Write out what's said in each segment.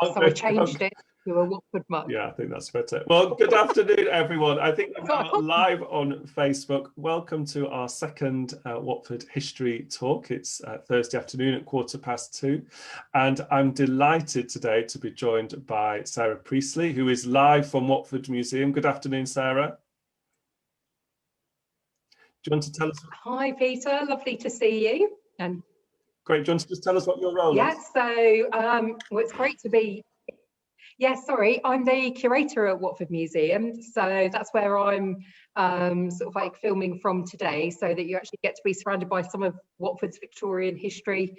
So I changed it to a Watford mug. Yeah, I think that's better. Well, good afternoon, everyone. I think we're now live on Facebook. Welcome to our second Watford history talk. It's Thursday afternoon at 2:15. And I'm delighted today to be joined by Sarah Priestley, who is live from Watford Museum. Good afternoon, Sarah. Do you want to tell us? Hi, Peter. Lovely to see you. And great. Do you want to just tell us what your role is? Yes. So, well, it's great to be. Yes, sorry, I'm the curator at Watford Museum, so that's where I'm sort of like filming from today, so that you actually get to be surrounded by some of Watford's Victorian history,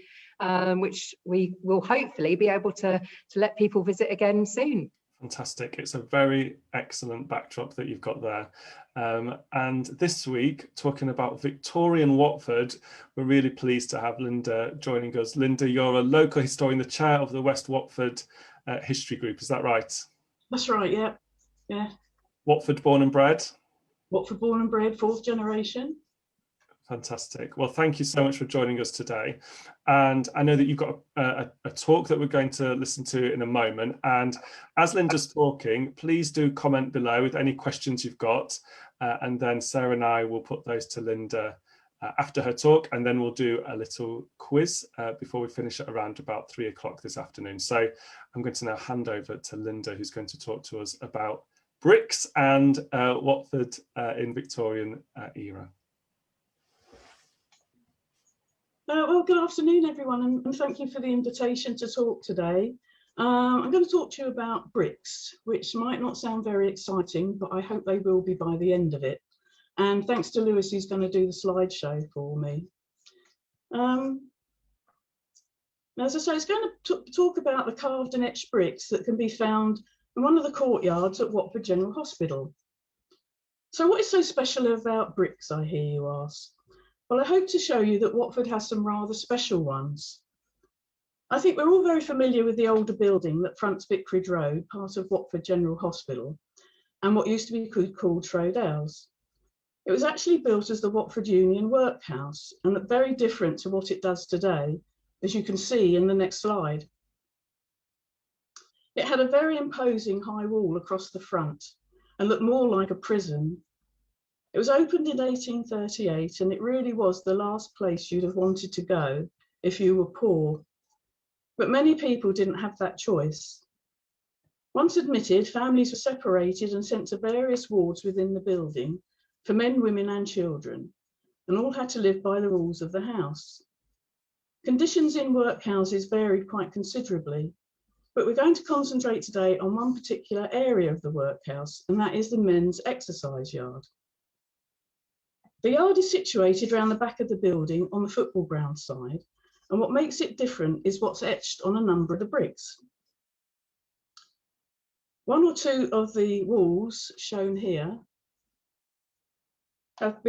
which we will hopefully be able to let people visit again soon. Fantastic. It's a very excellent backdrop that you've got there. And this week, talking about Victorian Watford, we're really pleased to have Lynda joining us. Lynda, you're a local historian, the chair of the West Watford history group, is that right? That's right, yeah. Yeah. Watford born and bred? Watford born and bred, fourth generation. Fantastic. Well, thank you so much for joining us today. And I know that you've got a talk that we're going to listen to in a moment. And as Lynda's talking, please do comment below with any questions you've got. And then Sarah and I will put those to Lynda after her talk, and then we'll do a little quiz before we finish at around about 3 o'clock this afternoon. So I'm going to now hand over to Lynda, who's going to talk to us about bricks and Watford in Victorian era. Well, good afternoon, everyone, and thank you for the invitation to talk today. I'm going to talk to you about bricks, which might not sound very exciting, but I hope they will be by the end of it. And thanks to Lewis, who's going to do the slideshow for me. As I say, it's going to talk about the carved and etched bricks that can be found in one of the courtyards at Watford General Hospital. So what is so special about bricks, I hear you ask? Well, I hope to show you that Watford has some rather special ones. I think we're all very familiar with the older building that fronts Vicarage Road, part of Watford General Hospital, and what used to be called Troudales. It was actually built as the Watford Union Workhouse, and looked very different to what it does today, as you can see in the next slide. It had a very imposing high wall across the front and looked more like a prison. It was opened in 1838, and it really was the last place you'd have wanted to go if you were poor. But many people didn't have that choice. Once admitted, families were separated and sent to various wards within the building for men, women and children, and all had to live by the rules of the house. Conditions in workhouses varied quite considerably, but we're going to concentrate today on one particular area of the workhouse, and that is the men's exercise yard. The yard is situated around the back of the building on the football ground side, and what makes it different is what's etched on a number of the bricks. One or two of the walls shown here have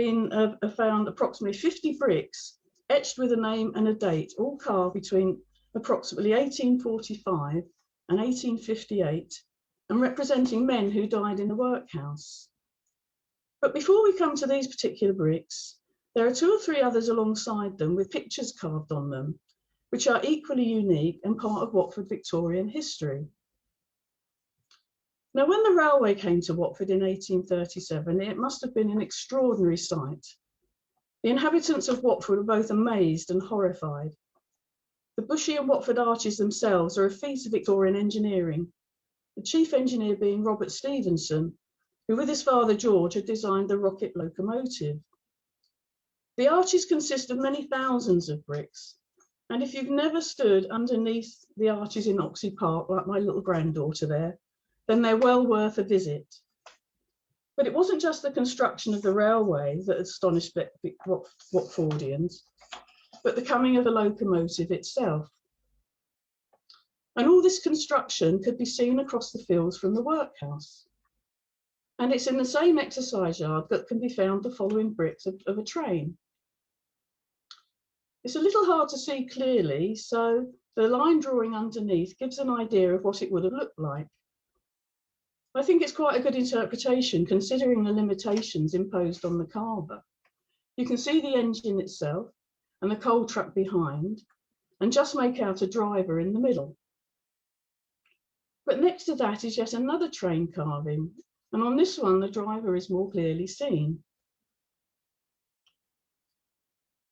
found approximately 50 bricks etched with a name and a date, all carved between approximately 1845 and 1858, and representing men who died in the workhouse. But before we come to these particular bricks, there are 2 or 3 others alongside them with pictures carved on them, which are equally unique and part of Watford Victorian history. Now, when the railway came to Watford in 1837, it must have been an extraordinary sight. The inhabitants of Watford were both amazed and horrified. The Bushy and Watford arches themselves are a feat of Victorian engineering, the chief engineer being Robert Stevenson, who with his father George had designed the rocket locomotive. The arches consist of many thousands of bricks, and if you've never stood underneath the arches in Oxley Park, like my little granddaughter there, then they're well worth a visit. But it wasn't just the construction of the railway that astonished Watfordians, but the coming of the locomotive itself. And all this construction could be seen across the fields from the workhouse. And it's in the same exercise yard that can be found the following bricks of a train. It's a little hard to see clearly, so the line drawing underneath gives an idea of what it would have looked like. I think it's quite a good interpretation considering the limitations imposed on the carver. You can see the engine itself and the coal truck behind, and just make out a driver in the middle. But next to that is yet another train carving, and on this one the driver is more clearly seen.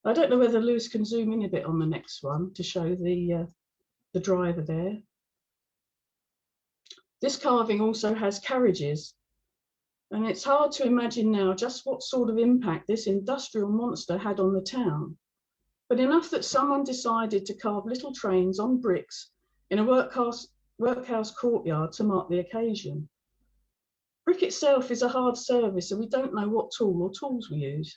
I don't know whether Lewis can zoom in a bit on the next one to show the driver there. This carving also has carriages, and it's hard to imagine now just what sort of impact this industrial monster had on the town, but enough that someone decided to carve little trains on bricks in a workhouse courtyard to mark the occasion. Brick itself is a hard service, and we don't know what tool or tools we use.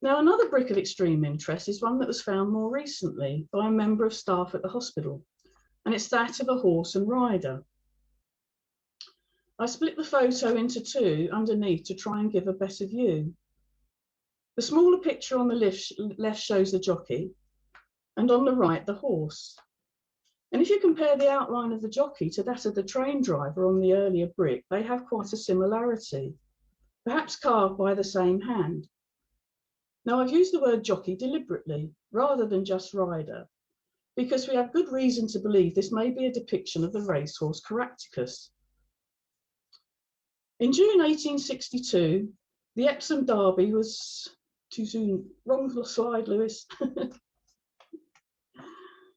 Now, another brick of extreme interest is one that was found more recently by a member of staff at the hospital, and it's that of a horse and rider. I split the photo into two underneath to try and give a better view. The smaller picture on the left shows the jockey, and on the right, the horse. And if you compare the outline of the jockey to that of the train driver on the earlier brick, they have quite a similarity, perhaps carved by the same hand. Now, I've used the word jockey deliberately, rather than just rider, because we have good reason to believe this may be a depiction of the racehorse Caractacus. In June 1862, the Epsom Derby was, too soon, wrong slide, Lewis.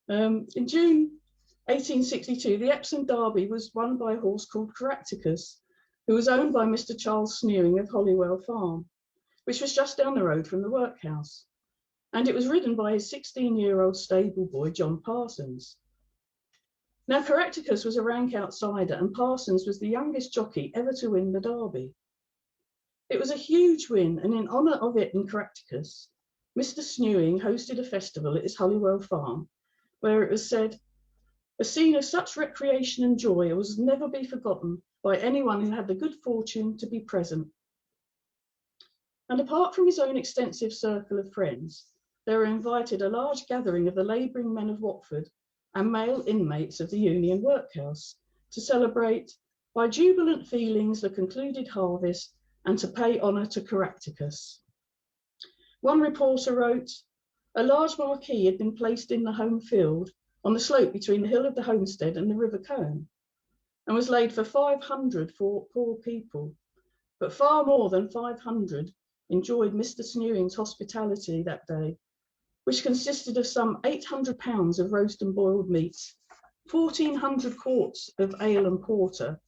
In June 1862, the Epsom Derby was won by a horse called Caractacus, who was owned by Mr. Charles Snewing of Holywell Farm, which was just down the road from the workhouse. And it was ridden by his 16-year-old stable boy, John Parsons. Now, Caractacus was a rank outsider, and Parsons was the youngest jockey ever to win the Derby. It was a huge win, and in honour of it and Caractacus, Mr. Snewing hosted a festival at his Holywell Farm, where it was said, "A scene of such recreation and joy was never be forgotten by anyone who had the good fortune to be present." And apart from his own extensive circle of friends, there were invited a large gathering of the labouring men of Watford and male inmates of the Union Workhouse to celebrate by jubilant feelings the concluded harvest and to pay honour to Caractacus. One reporter wrote, "A large marquee had been placed in the home field on the slope between the hill of the homestead and the River Combe, and was laid for 500 poor people, but far more than 500 enjoyed Mr. Snewing's hospitality that day, which consisted of some 800 pounds of roast and boiled meats, 1,400 quarts of ale and porter,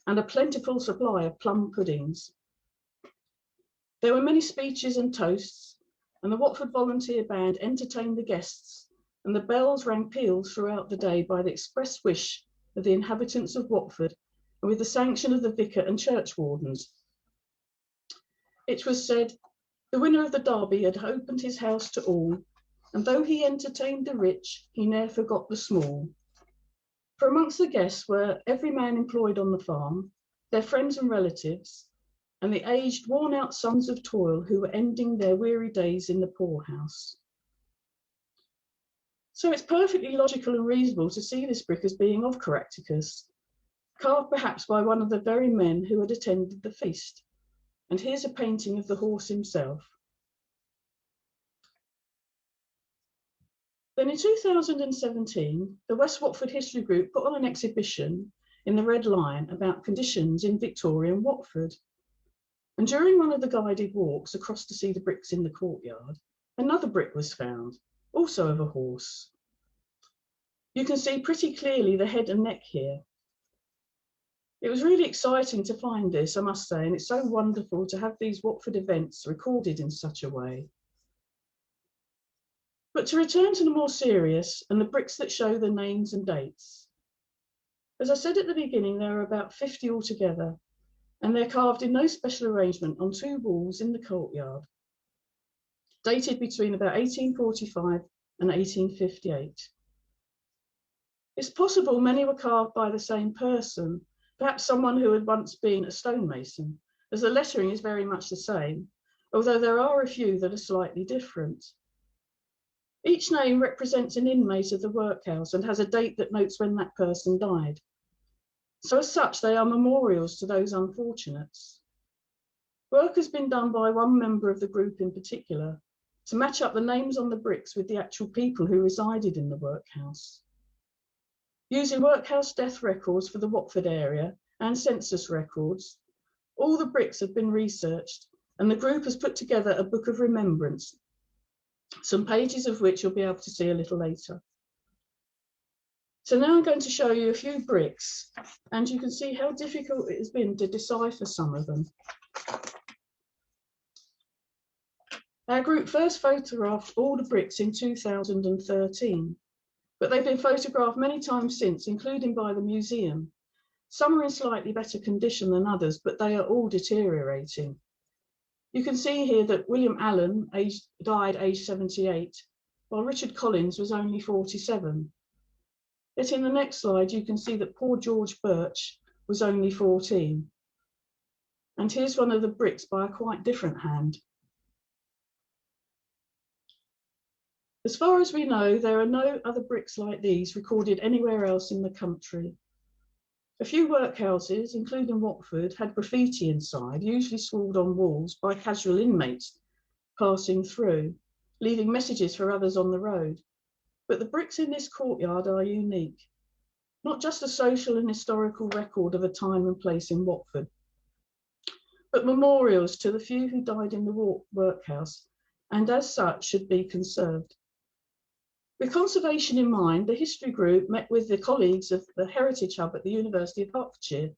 and a plentiful supply of plum puddings. There were many speeches and toasts, and the Watford Volunteer Band entertained the guests, and the bells rang peals throughout the day by the express wish of the inhabitants of Watford, and with the sanction of the vicar and churchwardens. It was said, the winner of the Derby had opened his house to all, and though he entertained the rich, he ne'er forgot the small. For amongst the guests were every man employed on the farm, their friends and relatives, and the aged, worn-out sons of toil who were ending their weary days in the poorhouse." So it's perfectly logical and reasonable to see this brick as being of Caractacus, carved perhaps by one of the very men who had attended the feast. And here's a painting of the horse himself. Then in 2017, the West Watford History Group put on an exhibition in the Red Lion about conditions in Victorian Watford. And during one of the guided walks across to see the bricks in the courtyard, another brick was found, also of a horse. You can see pretty clearly the head and neck here. It was really exciting to find this, I must say, and it's so wonderful to have these Watford events recorded in such a way. But to return to the more serious and the bricks that show the names and dates. As I said at the beginning, there are about 50 altogether, and they're carved in no special arrangement on two walls in the courtyard, dated between about 1845 and 1858. It's possible many were carved by the same person, perhaps someone who had once been a stonemason, as the lettering is very much the same, although there are a few that are slightly different. Each name represents an inmate of the workhouse and has a date that notes when that person died. So as such, they are memorials to those unfortunates. Work has been done by one member of the group in particular to match up the names on the bricks with the actual people who resided in the workhouse. Using workhouse death records for the Watford area and census records, all the bricks have been researched, and the group has put together a book of remembrance, some pages of which you'll be able to see a little later. So now I'm going to show you a few bricks, and you can see how difficult it has been to decipher some of them. Our group first photographed all the bricks in 2013, but they've been photographed many times since, including by the museum. Some are in slightly better condition than others, but they are all deteriorating. You can see here that William Allen died aged 78, while Richard Collins was only 47. Yet in the next slide, you can see that poor George Birch was only 14. And here's one of the bricks by a quite different hand. As far as we know, there are no other bricks like these recorded anywhere else in the country. A few workhouses, including Watford, had graffiti inside, usually scrawled on walls by casual inmates passing through, leaving messages for others on the road. But the bricks in this courtyard are unique, not just a social and historical record of a time and place in Watford, but memorials to the few who died in the workhouse, and as such should be conserved. With conservation in mind, the history group met with the colleagues of the Heritage Hub at the University of Hertfordshire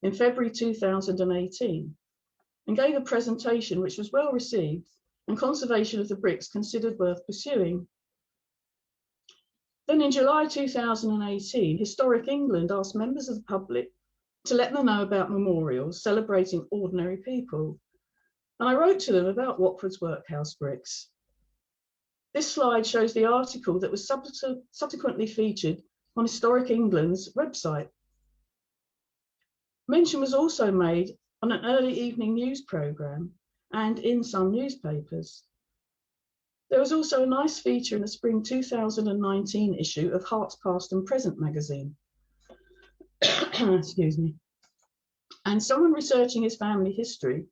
in February 2018 and gave a presentation which was well received, and conservation of the bricks considered worth pursuing. Then in July 2018, Historic England asked members of the public to let them know about memorials celebrating ordinary people. And I wrote to them about Watford's workhouse bricks. This slide shows the article that was subsequently featured on Historic England's website. Mention was also made on an early evening news programme and in some newspapers. There was also a nice feature in the spring 2019 issue of Hearts Past and Present magazine. Excuse me. And someone researching his family history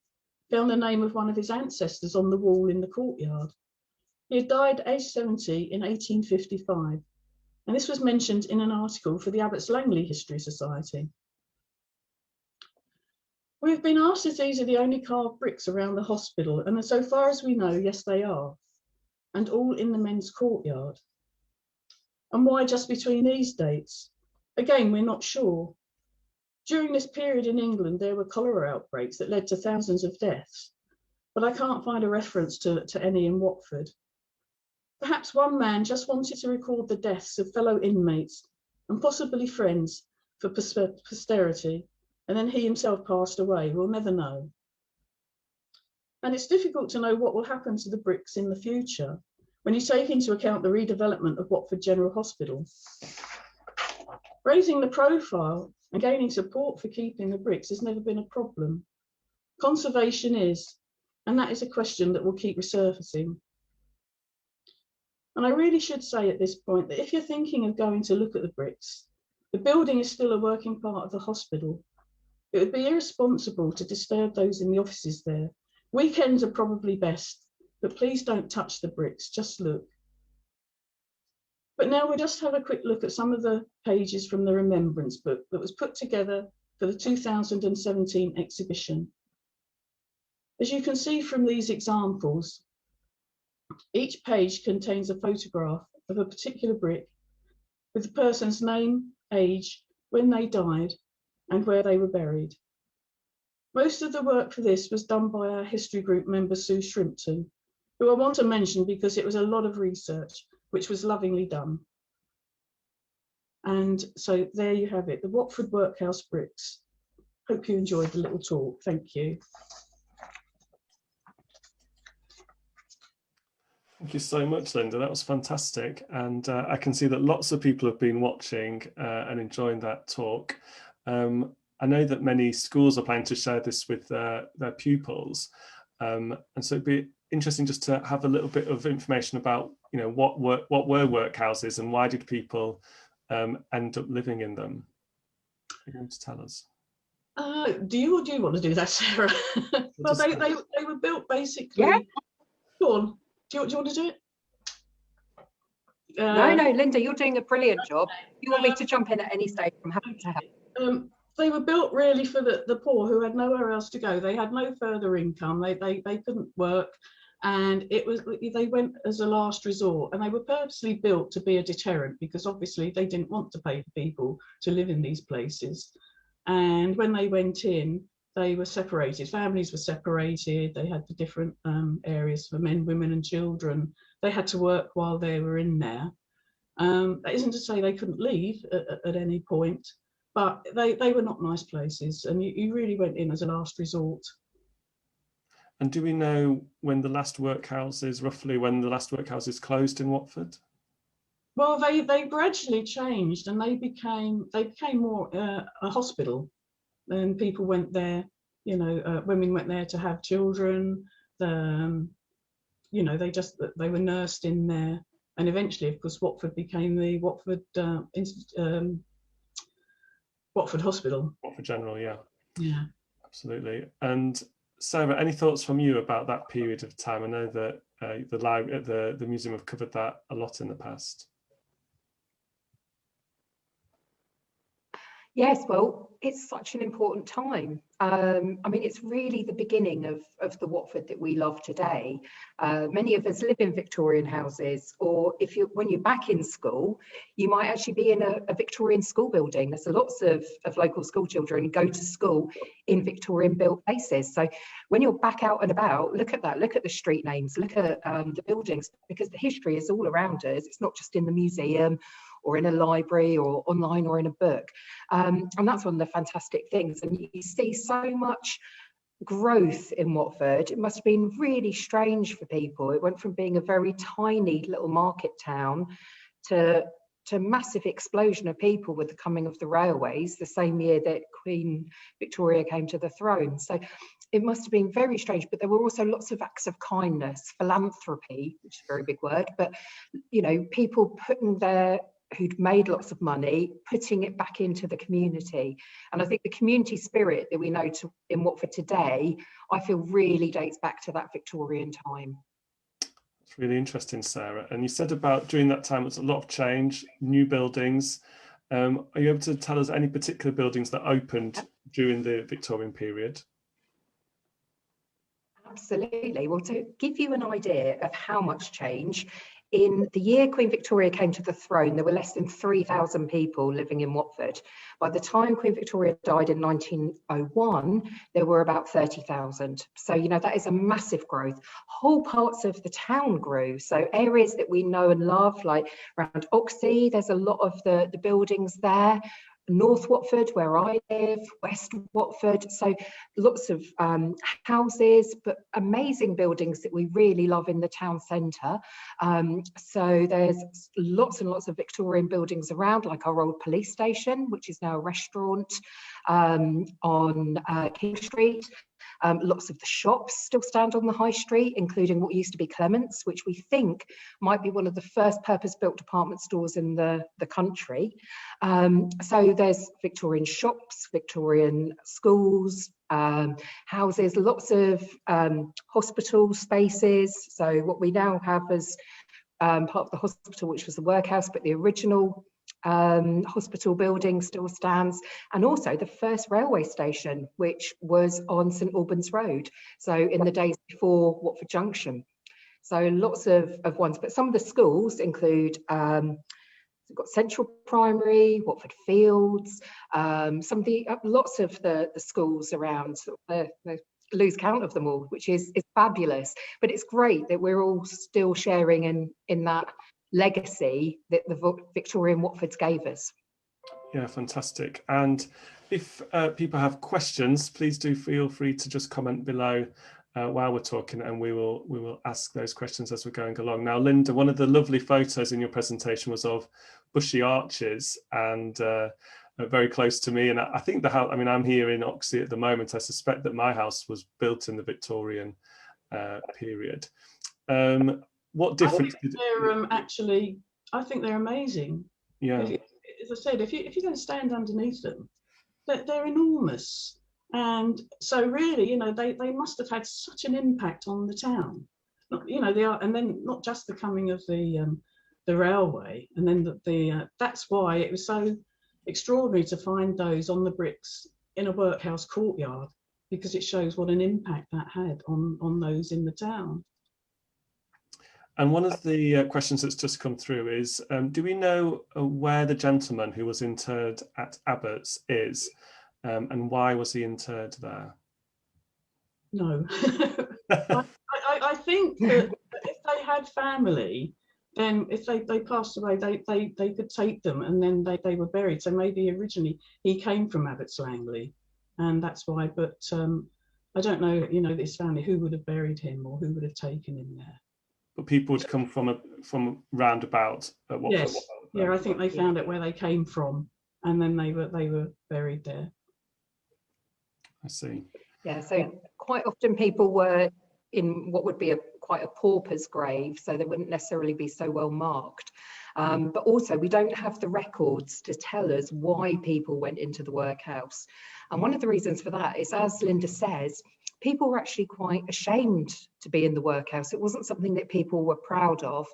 found the name of one of his ancestors on the wall in the courtyard. He had died aged 70 in 1855, and this was mentioned in an article for the Abbots Langley History Society. We've been asked if these are the only carved bricks around the hospital, and so far as we know, yes, they are, and all in the men's courtyard. And why just between these dates? Again, we're not sure. During this period in England, there were cholera outbreaks that led to thousands of deaths, but I can't find a reference to any in Watford. Perhaps one man just wanted to record the deaths of fellow inmates and possibly friends for posterity, and then he himself passed away. We'll never know. And it's difficult to know what will happen to the bricks in the future when you take into account the redevelopment of Watford General Hospital. Raising the profile and gaining support for keeping the bricks has never been a problem. Conservation is, and that is a question that will keep resurfacing. And I really should say at this point that if you're thinking of going to look at the bricks, the building is still a working part of the hospital. It would be irresponsible to disturb those in the offices there. Weekends are probably best, but please don't touch the bricks, just look. But now we'll just have a quick look at some of the pages from the Remembrance Book that was put together for the 2017 exhibition. As you can see from these examples, each page contains a photograph of a particular brick with the person's name, age, when they died, and where they were buried. Most of the work for this was done by our history group member, Sue Shrimpton, who I want to mention because it was a lot of research, which was lovingly done. And so there you have it, the Watford Workhouse bricks. Hope you enjoyed the little talk. Thank you. Thank you so much, Lynda. That was fantastic. And I can see that lots of people have been watching and enjoying that talk. I know that many schools are planning to share this with their pupils. And so it'd be interesting just to have a little bit of information about, you know, what were workhouses and why did people end up living in them? Are you going to tell us? Do you want to do that, Sarah? Well, they were built basically. Yeah. Go on. Do you want to do it? No, Lynda, you're doing a brilliant job. If you want me to jump in at any stage, I'm happy to help. They were built really for the poor who had nowhere else to go. They had no further income. They couldn't work, and they went as a last resort. And they were purposely built to be a deterrent, because obviously they didn't want to pay for people to live in these places. And when they went in, they were separated. Families were separated. They had the different areas for men, women, and children. They had to work while they were in there. That isn't to say they couldn't leave at any point, but they were not nice places, and you really went in as a last resort. And do we know when the last workhouses, roughly when the last workhouses closed in Watford? Well, they gradually changed, and they became more a hospital, and people went there. You know, women went there to have children. You know, they were nursed in there, and eventually, of course, Watford became the Watford Watford Hospital. Watford General, yeah. Yeah. Absolutely. And Sarah, any thoughts from you about that period of time? I know that the museum have covered that a lot in the past. Yes, well, it's such an important time. I mean, it's really the beginning of the Watford that we love today. Many of us live in Victorian houses, or when you're back in school, you might actually be in a Victorian school building. There's lots of local school children who go to school in Victorian built places. So when you're back out and about, look at that, look at the street names, look at the buildings, because the history is all around us. It's not just in the museum or in a library or online or in a book. And that's one of the fantastic things. And you see so much growth in Watford. It must have been really strange for people. It went from being a very tiny little market town to massive explosion of people with the coming of the railways, the same year that Queen Victoria came to the throne. So it must have been very strange, but there were also lots of acts of kindness, philanthropy, which is a very big word, but you know, people who'd made lots of money, putting it back into the community. And I think the community spirit that we know in Watford today, I feel really dates back to that Victorian time. It's really interesting, Sarah. And you said about during that time, it's a lot of change, new buildings. Are you able to tell us any particular buildings that opened during the Victorian period? Absolutely. Well, to give you an idea of how much change, in the year Queen Victoria came to the throne, there were less than 3,000 people living in Watford. By the time Queen Victoria died in 1901, there were about 30,000. So, you know, that is a massive growth. Whole parts of the town grew. So areas that we know and love, like around Oxley, there's a lot of the buildings there. North Watford, where I live, West Watford, so lots of houses, but amazing buildings that we really love in the town centre. So there's lots and lots of Victorian buildings around, like our old police station, which is now a restaurant on King Street. Lots of the shops still stand on the high street, including what used to be Clement's, which we think might be one of the first purpose-built department stores in the country. So there's Victorian shops, Victorian schools, houses, lots of hospital spaces. So what we now have as part of the hospital, which was the Workhouse, but the original hospital building still stands, and also the first railway station, which was on St Albans Road, so in the days before Watford Junction. So lots of ones, but some of the schools include we've got Central Primary, Watford Fields, some of the lots of the schools around. Lose count of them all, which is fabulous. But it's great that we're all still sharing in that legacy that the Victorian Watfords gave us. Yeah, fantastic. And if people have questions, please do feel free to just comment below while we're talking, and we will ask those questions as we're going along. Now, Lynda, one of the lovely photos in your presentation was of bushy arches, and very close to me. And I think the house, I mean, I'm here in Oxley at the moment. I suspect that my house was built in the Victorian period. What difference did they're actually, I think they're amazing. Yeah. As I said, if you don't stand underneath them, they're enormous. And so really, you know, they must have had such an impact on the town. You know, they are, and then not just the coming of the the railway. And then that's why it was so extraordinary to find those on the bricks in a workhouse courtyard, because it shows what an impact that had on those in the town. And one of the questions that's just come through is, do we know where the gentleman who was interred at Abbott's is, and why was he interred there? No. I think that if they had family, then if they passed away, they could take them, and then they were buried. So maybe originally he came from Abbott's Langley, and that's why. But I don't know, his family, who would have buried him or who would have taken him there. But people would come from roundabout at Watford. Yes, yeah, I think they found out where they came from, and then they were buried there. I see. Yeah, so quite often people were in what would be quite a pauper's grave, so they wouldn't necessarily be so well marked. But also we don't have the records to tell us why people went into the workhouse. And one of the reasons for that is, as Lynda says, people were actually quite ashamed to be in the workhouse. It wasn't something that people were proud of.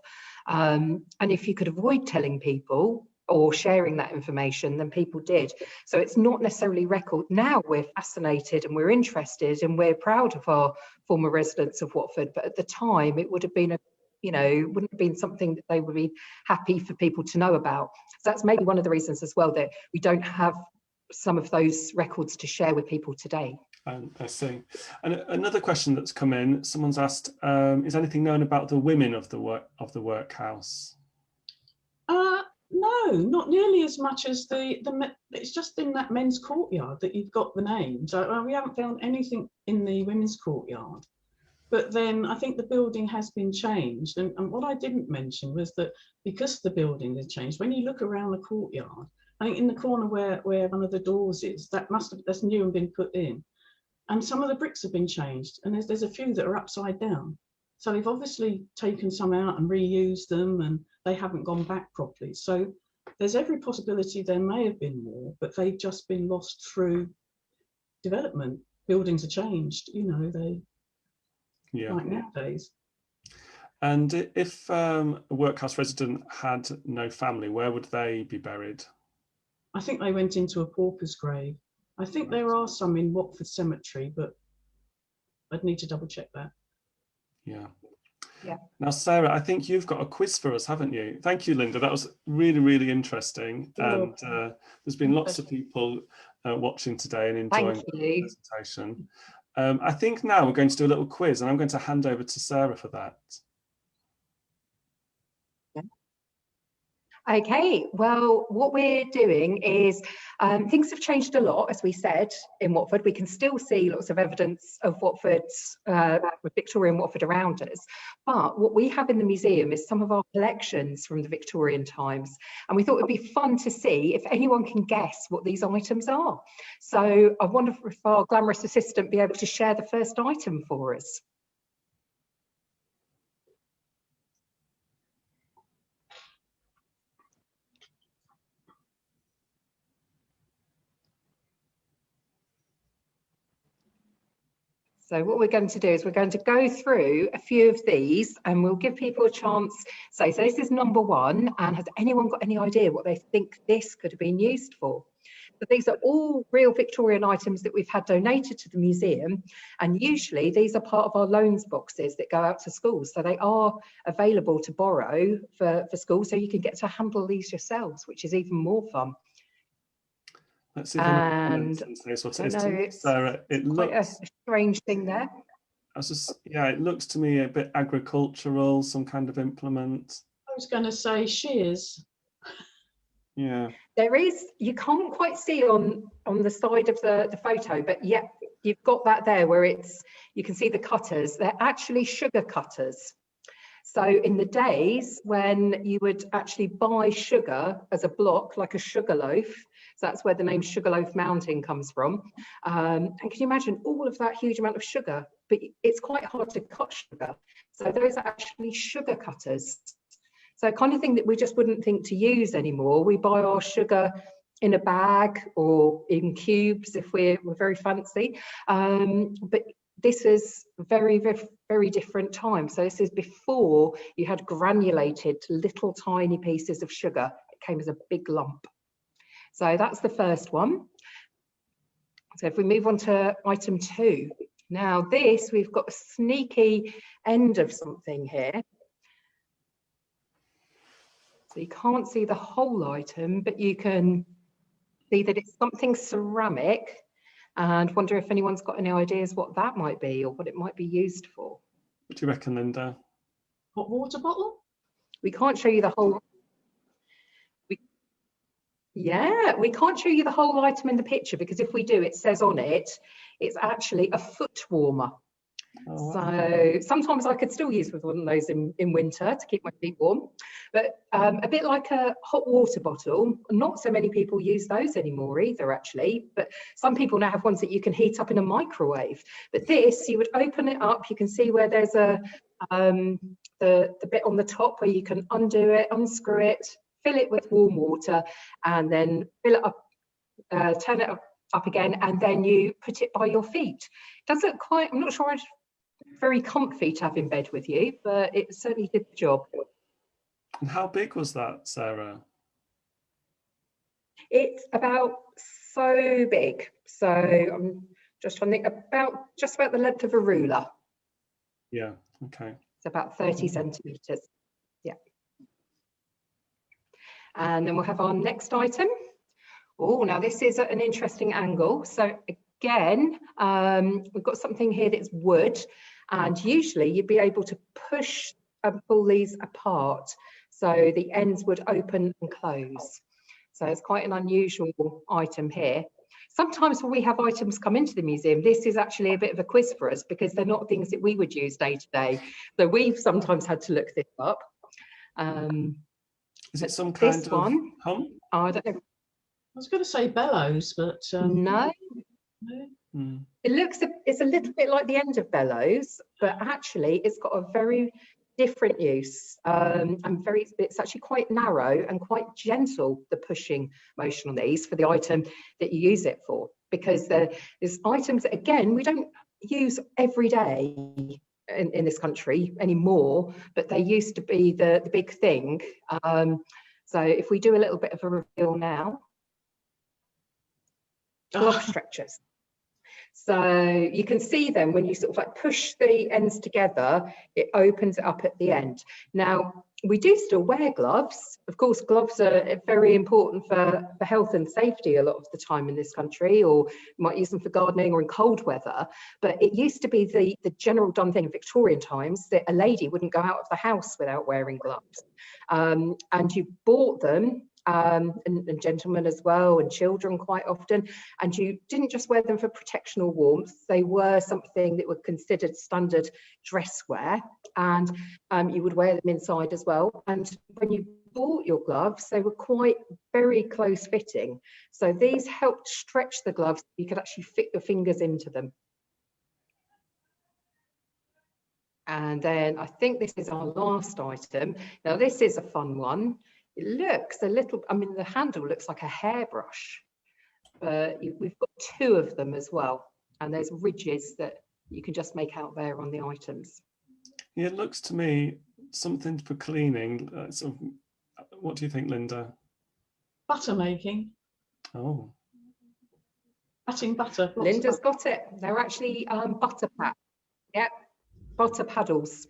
And if you could avoid telling people or sharing that information, then people did. So it's not necessarily record. Now we're fascinated and we're interested and we're proud of our former residents of Watford. But at the time, it would have been wouldn't have been something that they would be happy for people to know about. So that's maybe one of the reasons as well that we don't have some of those records to share with people today. I see. And another question that's come in, someone's asked, is anything known about the women of the workhouse? No, not nearly as much as it's just in that men's courtyard that you've got the names. We haven't found anything in the women's courtyard. But then I think the building has been changed. And what I didn't mention was that because the building has changed, when you look around the courtyard, I think in the corner where one of the doors is, that's new and been put in. And some of the bricks have been changed, and there's a few that are upside down. So they've obviously taken some out and reused them, and they haven't gone back properly. So there's every possibility there may have been more, but they've just been lost through development. Buildings are changed, like nowadays. And if a workhouse resident had no family, where would they be buried? I think they went into a pauper's grave. I think there are some in Watford Cemetery, but I'd need to double check that. Yeah. Yeah. Now, Sarah, I think you've got a quiz for us, haven't you? Thank you, Lynda. That was really, really interesting. And there's been lots of people watching today and enjoying the presentation. I think now we're going to do a little quiz, and I'm going to hand over to Sarah for that. Okay, well, what we're doing is things have changed a lot, as we said, in Watford. We can still see lots of evidence of Watford's, with Victorian Watford around us. But what we have in the museum is some of our collections from the Victorian times. And we thought it'd be fun to see if anyone can guess what these items are. So I wonder if our glamorous assistant be able to share the first item for us. So what we're going to do is we're going to go through a few of these and we'll give people a chance. So this is number one, and has anyone got any idea what they think this could have been used for? So these are all real Victorian items that we've had donated to the museum, and usually these are part of our loans boxes that go out to schools. So they are available to borrow for schools, so you can get to handle these yourselves, which is even more fun. Let's see if anyone says what it is. Sarah, it looks a strange thing there. It looks to me a bit agricultural, some kind of implement. I was going to say shears. Yeah. There is, you can't quite see on the side of the photo, but yeah, you've got that there where you can see the cutters. They're actually sugar cutters. So in the days when you would actually buy sugar as a block, like a sugar loaf, so that's where the name Sugarloaf Mountain comes from. And can you imagine all of that huge amount of sugar? But it's quite hard to cut sugar. So those are actually sugar cutters. So kind of thing that we just wouldn't think to use anymore. We buy our sugar in a bag or in cubes if we're very fancy. But this is very, very, very different time. So this is before you had granulated little tiny pieces of sugar. It came as a big lump. So that's the first one. So if we move on to item 2. Now this, we've got a sneaky end of something here. So you can't see the whole item, but you can see that it's something ceramic, and wonder if anyone's got any ideas what that might be or what it might be used for. What do you reckon, Lynda? Hot water bottle? We can't show you the whole. We can't show you the whole item in the picture, because if we do, it says on it, it's actually a foot warmer. Oh, wow. So sometimes I could still use with one of those in winter to keep my feet warm, but a bit like a hot water bottle. Not so many people use those anymore either, actually, but some people now have ones that you can heat up in a microwave. But this, you would open it up, you can see where there's a the bit on the top where you can undo it, unscrew it, fill it with warm water, and then fill it up, turn it up again, and then you put it by your feet. It does look quite, I'm not sure, very comfy to have in bed with you, but it certainly did the job. And how big was that, Sarah? It's about so big. So I'm just trying to think, just about the length of a ruler. Yeah, okay. It's about 30 centimetres. Yeah. And then we'll have our next item. Oh, now this is at an interesting angle. So again, we've got something here that's wood, and usually you'd be able to push and pull these apart, so the ends would open and close. So it's quite an unusual item here. Sometimes when we have items come into the museum, this is actually a bit of a quiz for us, because they're not things that we would use day to day. So we've sometimes had to look this up. Is it some kind of one? pump? Oh, I don't know. I was going to say bellows, but No. no. It's a little bit like the end of bellows, but actually it's got a very different use, and it's actually quite narrow and quite gentle, the pushing motion on these for the item that you use it for, because there's items that, again, we don't use every day in this country anymore, but they used to be the big thing. So if we do a little bit of a reveal now, glove stretchers. So you can see them when you sort of like push the ends together, it opens it up at the end. Now, we do still wear gloves. Of course, gloves are very important for health and safety a lot of the time in this country, or you might use them for gardening or in cold weather. But it used to be the general done thing in Victorian times that a lady wouldn't go out of the house without wearing gloves. And you bought them, and gentlemen as well, and children quite often, and you didn't just wear them for protection or warmth. They were something that were considered standard dress wear, and you would wear them inside as well. And when you bought your gloves, they were quite very close fitting, so these helped stretch the gloves. You could actually fit your fingers into them. And then I think this is our last item. Now this is a fun one. It looks a little, I mean, the handle looks like a hairbrush, but we've got two of them as well. And there's ridges that you can just make out there on the items. Yeah, it looks to me something for cleaning. What do you think, Lynda? Butter making. Oh. Batting butter. Linda's got it. They're actually butter pat. Yep, butter paddles.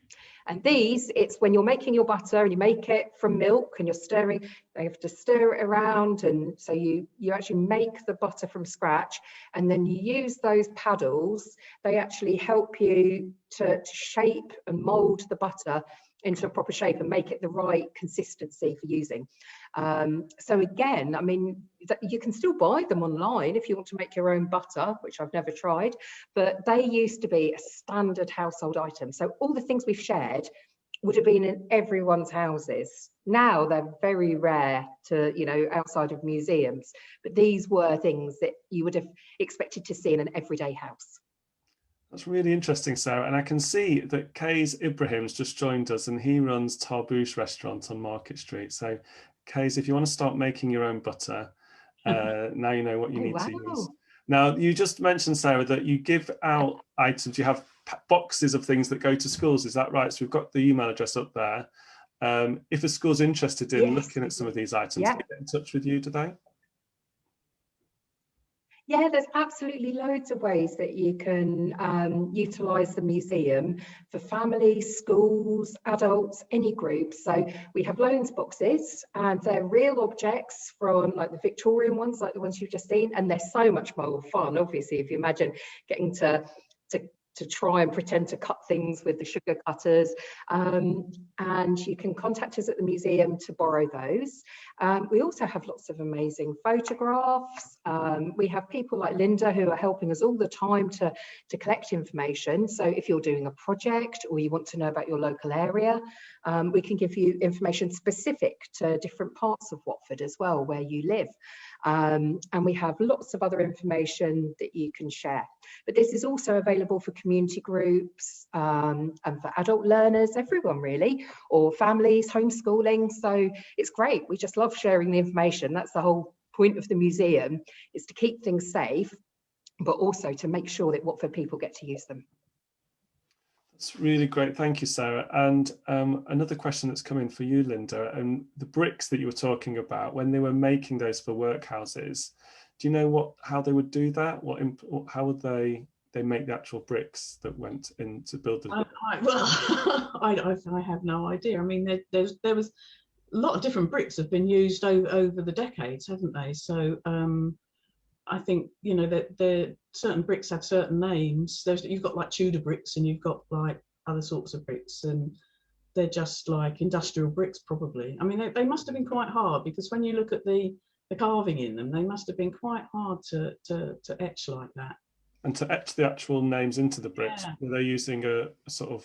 And these, it's when you're making your butter and you make it from milk and you're stirring, they have to stir it around, and so you actually make the butter from scratch, and then you use those paddles. They actually help you to shape and mold the butter into a proper shape and make it the right consistency for using. So again, I mean, you can still buy them online if you want to make your own butter, which I've never tried, but they used to be a standard household item. So all the things we've shared would have been in everyone's houses. Now they're very rare to, outside of museums, but these were things that you would have expected to see in an everyday house. That's really interesting, Sarah. And I can see that Kays Ibrahim's just joined us, and he runs Tarbouche restaurant on Market Street. So Kays, if you want to start making your own butter, now you know what you need to use. Now, you just mentioned, Sarah, that you give out items, you have boxes of things that go to schools, is that right? So we've got the email address up there. If a school's interested in looking at some of these items, can they get in touch with you, do they? Yeah, there's absolutely loads of ways that you can utilise the museum for families, schools, adults, any group. So we have loans boxes, and they're real objects from like the Victorian ones, like the ones you've just seen, and they're so much more fun. Obviously, if you imagine getting to try and pretend to cut things with the sugar cutters, and you can contact us at the museum to borrow those. We also have lots of amazing photographs. We have people like Lynda who are helping us all the time to collect information. So if you're doing a project or you want to know about your local area, we can give you information specific to different parts of Watford as well, where you live. And we have lots of other information that you can share. But this is also available for community groups and for adult learners, everyone really, or families, homeschooling. So it's great. We just love sharing the information. That's the whole point of the museum, is to keep things safe, but also to make sure that Watford people get to use them. That's really great. Thank you, Sarah. And another question that's come in for you, Lynda, and the bricks that you were talking about, when they were making those for workhouses, do you know how they would do that? How would they make the actual bricks that went in to build the... I have no idea. I mean, there was a lot of different bricks have been used over the decades, haven't they? So I think, you know, that certain bricks have certain names. You've got like Tudor bricks, and you've got like other sorts of bricks, and they're just like industrial bricks probably. I mean, they must have been quite hard, because when you look at the carving in them, they must have been quite hard to etch like that. And to etch the actual names into the bricks, were they using a sort of...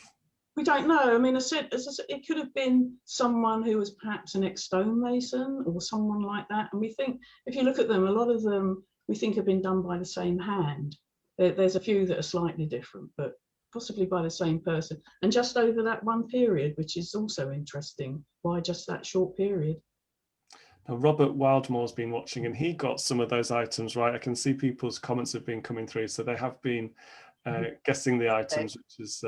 We don't know. I mean, as I said, it could have been someone who was perhaps an ex-stonemason or someone like that. And we think, if you look at them, a lot of them we think have been done by the same hand. There's a few that are slightly different, but possibly by the same person. And just over that one period, which is also interesting. Why just that short period? Now, Robert Wildmore's been watching, and he got some of those items right. I can see people's comments have been coming through, so they have been guessing the items, which is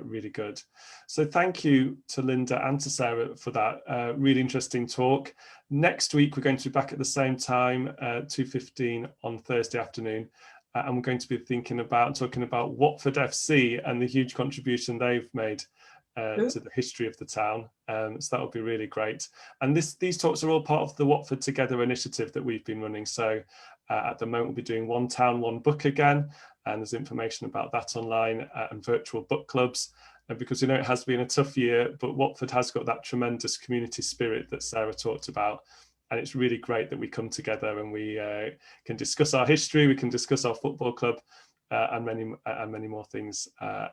really good. So thank you to Lynda and to Sarah for that really interesting talk. Next week, we're going to be back at the same time, 2:15 on Thursday afternoon. And we're going to be talking about Watford FC and the huge contribution they've made to the history of the town. So that will be really great. And these talks are all part of the Watford Together initiative that we've been running. So at the moment, we'll be doing One Town, One Book again. And there's information about that online and virtual book clubs. And because we know it has been a tough year, but Watford has got that tremendous community spirit that Sarah talked about. And it's really great that we come together and we can discuss our history, we can discuss our football club, and many more things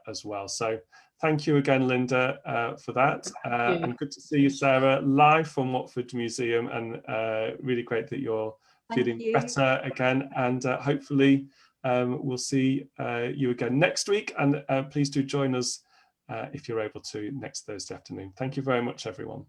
as well. So thank you again, Lynda, for that. And good to see you, Sarah, live from Watford Museum, and really great that you're feeling better again. And hopefully we'll see you again next week. And please do join us if you're able to next Thursday afternoon. Thank you very much, everyone.